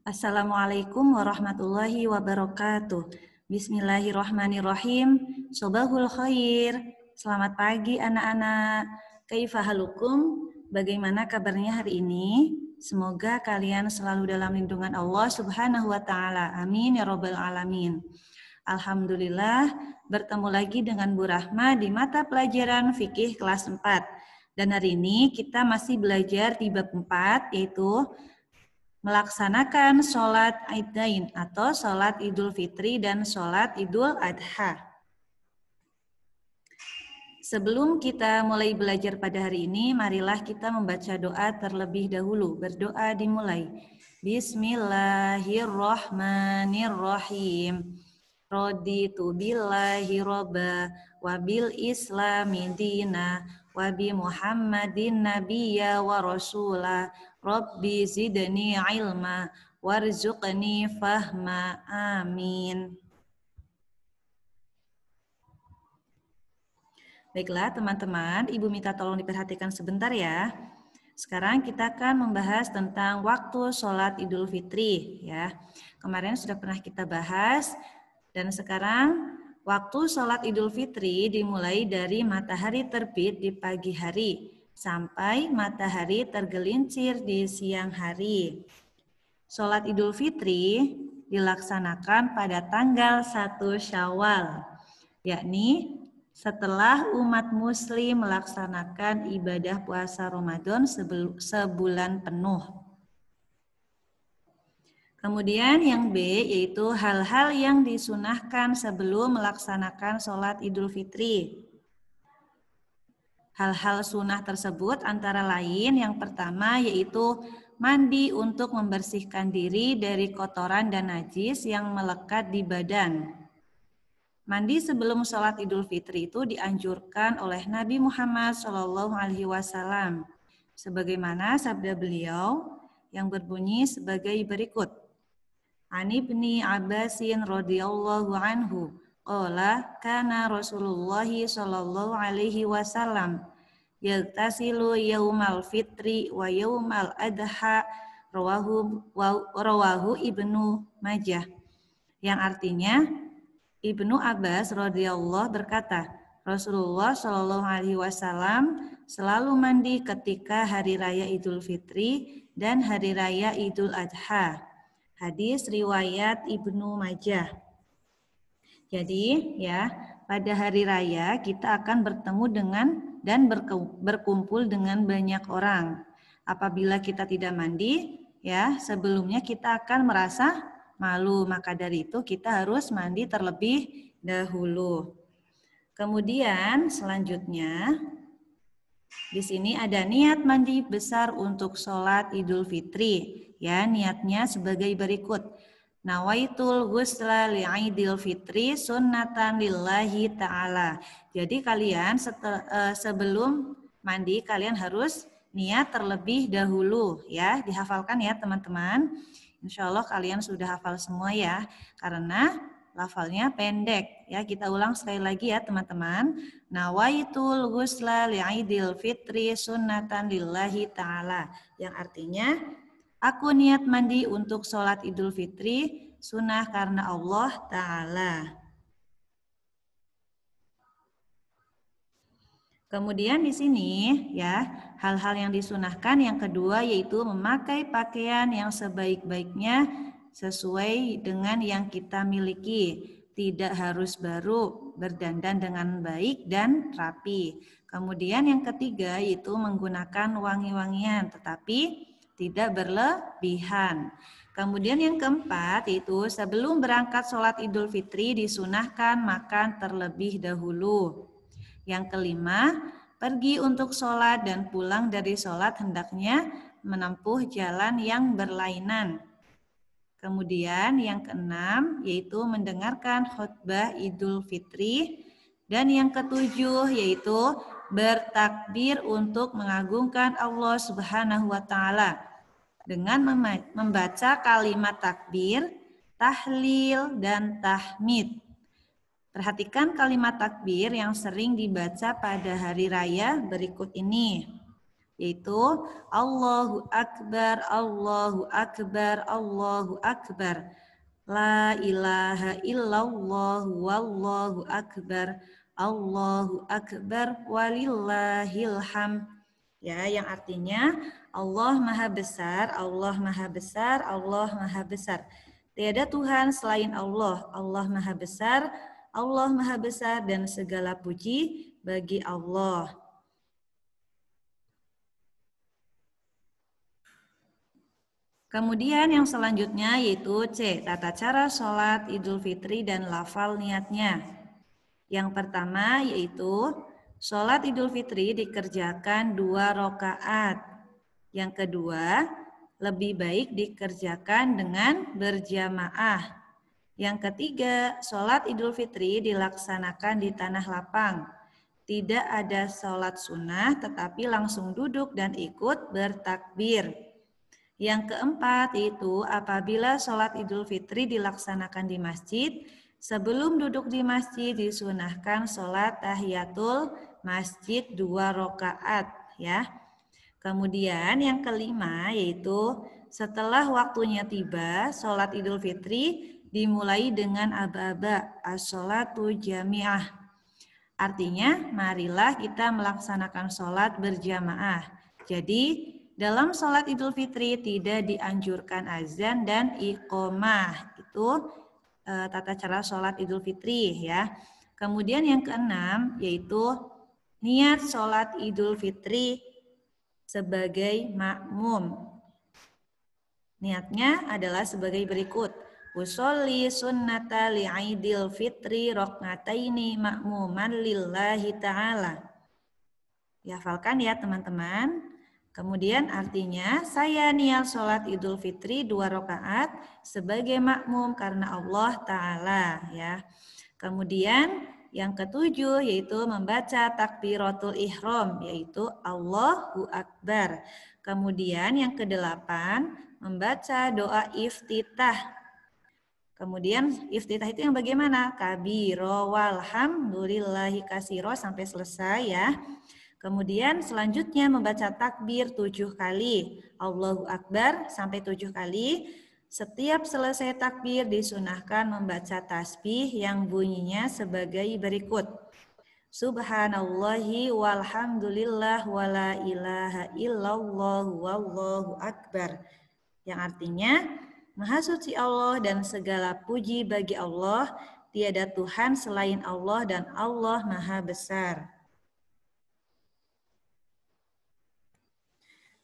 Assalamualaikum warahmatullahi wabarakatuh. Bismillahirrahmanirrahim. Sobahul khair. Selamat pagi anak-anak. Kaifa halukum? Bagaimana kabarnya hari ini? Semoga kalian selalu dalam lindungan Allah Subhanahu wa taala. Amin ya rabbal alamin. Alhamdulillah bertemu lagi dengan Bu Rahma di mata pelajaran fikih kelas 4. Dan hari ini kita masih belajar di bab 4 yaitu melaksanakan sholat Aidain atau sholat Idul Fitri dan sholat Idul Adha. Sebelum kita mulai belajar pada hari ini, marilah kita membaca doa terlebih dahulu. Berdoa dimulai. Bismillahirrahmanirrahim. Raditu billahi robba wabil islami dina wabi Muhammadin nabiyya wa rasulah. Rabbi zidni ilma warzuqni fahma. Amin. Baiklah teman-teman, Ibu minta tolong diperhatikan sebentar ya. Sekarang kita akan membahas tentang waktu sholat Idul Fitri ya. Kemarin sudah pernah kita bahas dan sekarang waktu sholat Idul Fitri dimulai dari matahari terbit di pagi hari sampai matahari tergelincir di siang hari. Sholat Idul Fitri dilaksanakan pada tanggal 1 Syawal, yakni setelah umat muslim melaksanakan ibadah puasa Ramadan sebulan penuh. Kemudian yang B yaitu hal-hal yang disunahkan sebelum melaksanakan sholat Idul Fitri. Hal-hal sunnah tersebut antara lain yang pertama yaitu mandi untuk membersihkan diri dari kotoran dan najis yang melekat di badan. Mandi sebelum sholat Idul Fitri itu dianjurkan oleh Nabi Muhammad SAW. Sebagaimana sabda beliau yang berbunyi sebagai berikut. Ani ibni Abbasin radhiyallahu anhu. Qala kana Rasulullah sallallahu alaihi wasallam yagtasilu yaumal fitri wa yaumal adha rawahu Ibnu Majah. Yang artinya Ibnu Abbas radhiyallahu berkata, Rasulullah sallallahu alaihi wasallam selalu mandi ketika hari raya Idul Fitri dan hari raya Idul Adha. Hadis riwayat Ibnu Majah. Jadi ya, pada hari raya kita akan bertemu dengan dan berkumpul dengan banyak orang. Apabila kita tidak mandi, ya sebelumnya kita akan merasa malu. Maka dari itu kita harus mandi terlebih dahulu. Kemudian selanjutnya di sini ada niat mandi besar untuk sholat Idul Fitri. Ya, niatnya sebagai berikut. Nawaitul ghusla li'idil fitri sunnatan lillahi ta'ala. Jadi kalian sebelum mandi kalian harus niat terlebih dahulu ya. Dihafalkan ya teman-teman. Insya Allah kalian sudah hafal semua ya. Karena lafalnya pendek ya. Kita ulang sekali lagi ya teman-teman. Nawaitul ghusla li'idil fitri sunnatan lillahi ta'ala. Yang artinya aku niat mandi untuk sholat Idul Fitri, sunnah karena Allah Ta'ala. Kemudian di sini ya, hal-hal yang disunahkan yang kedua yaitu memakai pakaian yang sebaik-baiknya sesuai dengan yang kita miliki. Tidak harus baru, berdandan dengan baik dan rapi. Kemudian yang ketiga yaitu menggunakan wangi-wangian, tetapi tidak berlebihan. Kemudian yang keempat yaitu sebelum berangkat sholat Idul Fitri disunahkan makan terlebih dahulu. Yang kelima, pergi untuk sholat dan pulang dari sholat hendaknya menempuh jalan yang berlainan. Kemudian yang keenam yaitu mendengarkan khutbah Idul Fitri. Dan yang ketujuh yaitu bertakbir untuk mengagungkan Allah Subhanahu wa Ta'ala dengan membaca kalimat takbir, tahlil, dan tahmid. Perhatikan kalimat takbir yang sering dibaca pada hari raya berikut ini. yaitu Allahu Akbar, Allahu Akbar, Allahu Akbar. La ilaha illallah, wallahu akbar, Allahu akbar, walillahil hamd. Ya, yang artinya Allah Maha Besar, Allah Maha Besar, Allah Maha Besar. Tiada Tuhan selain Allah, Allah Maha Besar, Allah Maha Besar, dan segala puji bagi Allah. Kemudian yang selanjutnya yaitu C, tata cara sholat Idul Fitri dan lafal niatnya. Yang pertama yaitu sholat Idul Fitri dikerjakan 2 rakaat. Yang kedua, lebih baik dikerjakan dengan berjamaah. Yang ketiga, sholat Idul Fitri dilaksanakan di tanah lapang. Tidak ada sholat sunnah tetapi langsung duduk dan ikut bertakbir. Yang keempat itu apabila sholat Idul Fitri dilaksanakan di masjid, sebelum duduk di masjid disunahkan sholat tahiyatul masjid 2 rakaat ya. Kemudian yang kelima yaitu setelah waktunya tiba, sholat Idul Fitri dimulai dengan aba-aba as-sholatu jami'ah. Artinya marilah kita melaksanakan sholat berjamaah. Jadi dalam sholat Idul Fitri tidak dianjurkan azan dan iqomah. Itu tata cara sholat Idul Fitri ya. Kemudian yang keenam yaitu niat sholat Idul Fitri sebagai makmum. Niatnya adalah sebagai berikut. Usolli sunnata li'idil fitri roknataini makmuman lillahi ta'ala. Dihafalkan ya teman-teman. Kemudian artinya saya niat sholat Idul Fitri 2 rakaat sebagai makmum karena Allah Ta'ala ya. Kemudian yang ketujuh yaitu membaca takbiratul ihram yaitu Allahu Akbar. Kemudian yang kedelapan membaca doa iftitah. Kemudian iftitah itu yang bagaimana? Kabiro walhamdulillahi kasiro sampai selesai ya. Kemudian selanjutnya membaca takbir 7 kali. Allahu Akbar sampai 7 kali. Setiap selesai takbir disunahkan membaca tasbih yang bunyinya sebagai berikut. Subhanallahi walhamdulillah wala ilaha illallah wallahu akbar. Yang artinya, Maha suci Allah dan segala puji bagi Allah, tiada Tuhan selain Allah dan Allah Maha Besar.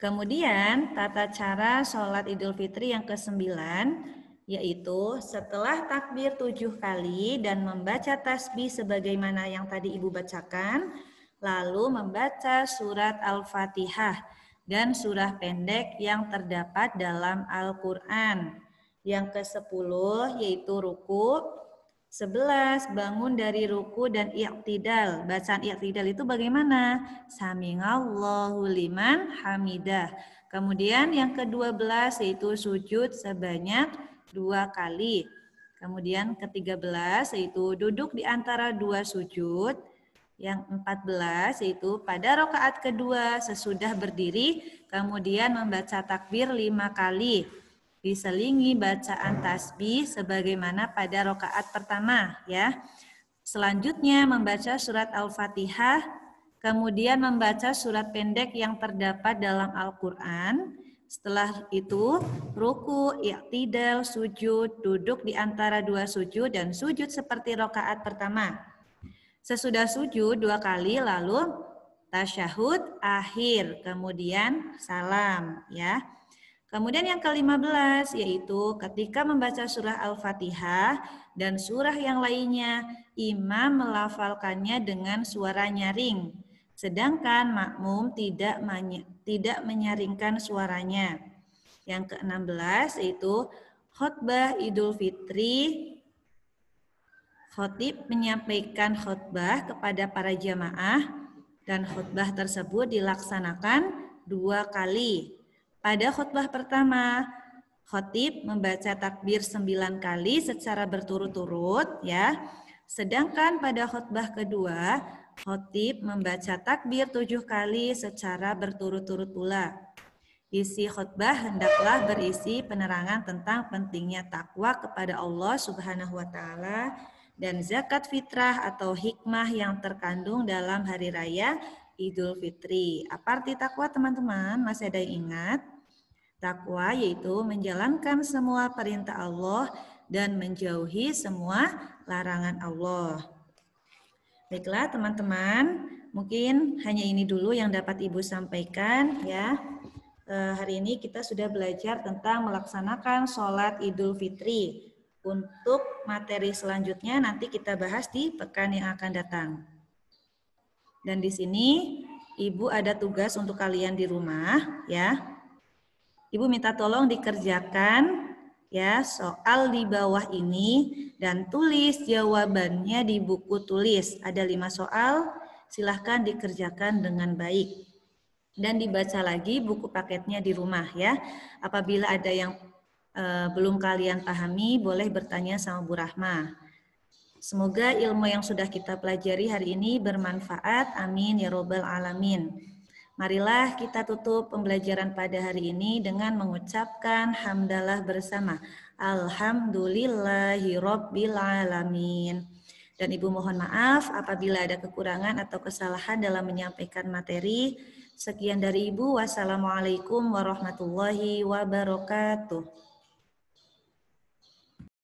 Kemudian tata cara sholat Idul Fitri yang ke-9 yaitu setelah takbir 7 kali dan membaca tasbih sebagaimana yang tadi Ibu bacakan, lalu membaca surat Al-Fatihah dan surah pendek yang terdapat dalam Al-Quran. Yang ke-10 yaitu ruku, 11 bangun dari ruku dan i'tidal. Bacaan i'tidal itu bagaimana? Sami'allahu liman hamidah. Kemudian yang ke-12 yaitu sujud sebanyak 2 kali. Kemudian ke-13 yaitu duduk di antara 2 sujud. Yang 14 yaitu pada rakaat kedua sesudah berdiri kemudian membaca takbir 5 kali. Diselingi bacaan tasbih sebagaimana pada rakaat pertama ya. Selanjutnya membaca surat Al-Fatihah, kemudian membaca surat pendek yang terdapat dalam Al-Qur'an. Setelah itu ruku, i'tidal, sujud, duduk di antara 2 sujud dan sujud seperti rakaat pertama. Sesudah sujud 2 kali lalu tasyahud akhir, kemudian salam ya. Kemudian yang ke-15 yaitu ketika membaca surah Al-Fatihah dan surah yang lainnya, imam melafalkannya dengan suara nyaring, sedangkan makmum tidak menyaringkan suaranya. Yang ke-16 yaitu khutbah Idul Fitri. Khotib menyampaikan khutbah kepada para jamaah dan khutbah tersebut dilaksanakan 2 kali. Pada khutbah pertama, khotib membaca takbir 9 kali secara berturut-turut ya. Sedangkan pada khutbah kedua, Khotib membaca takbir 7 kali secara berturut-turut pula. Isi khutbah hendaklah berisi penerangan tentang pentingnya takwa kepada Allah Subhanahu wa taala dan zakat fitrah atau hikmah yang terkandung dalam hari raya Idul Fitri. Apa arti takwa, teman-teman? Masih ada yang ingat? Takwa yaitu menjalankan semua perintah Allah dan menjauhi semua larangan Allah. Baiklah teman-teman, mungkin hanya ini dulu yang dapat Ibu sampaikan ya. Hari ini kita sudah belajar tentang melaksanakan sholat Idul Fitri. Untuk materi selanjutnya nanti kita bahas di pekan yang akan datang. Dan di sini Ibu ada tugas untuk kalian di rumah ya. Ibu minta tolong dikerjakan ya soal di bawah ini dan tulis jawabannya di buku tulis. Ada 5 soal, silahkan dikerjakan dengan baik. Dan dibaca lagi buku paketnya di rumah ya. Apabila ada yang belum kalian pahami, boleh bertanya sama Bu Rahma. Semoga ilmu yang sudah kita pelajari hari ini bermanfaat. Amin ya robbal alamin. Marilah kita tutup pembelajaran pada hari ini dengan mengucapkan hamdalah bersama. Alhamdulillahirabbil alamin. Dan Ibu mohon maaf apabila ada kekurangan atau kesalahan dalam menyampaikan materi. Sekian dari Ibu. Wassalamualaikum warahmatullahi wabarakatuh.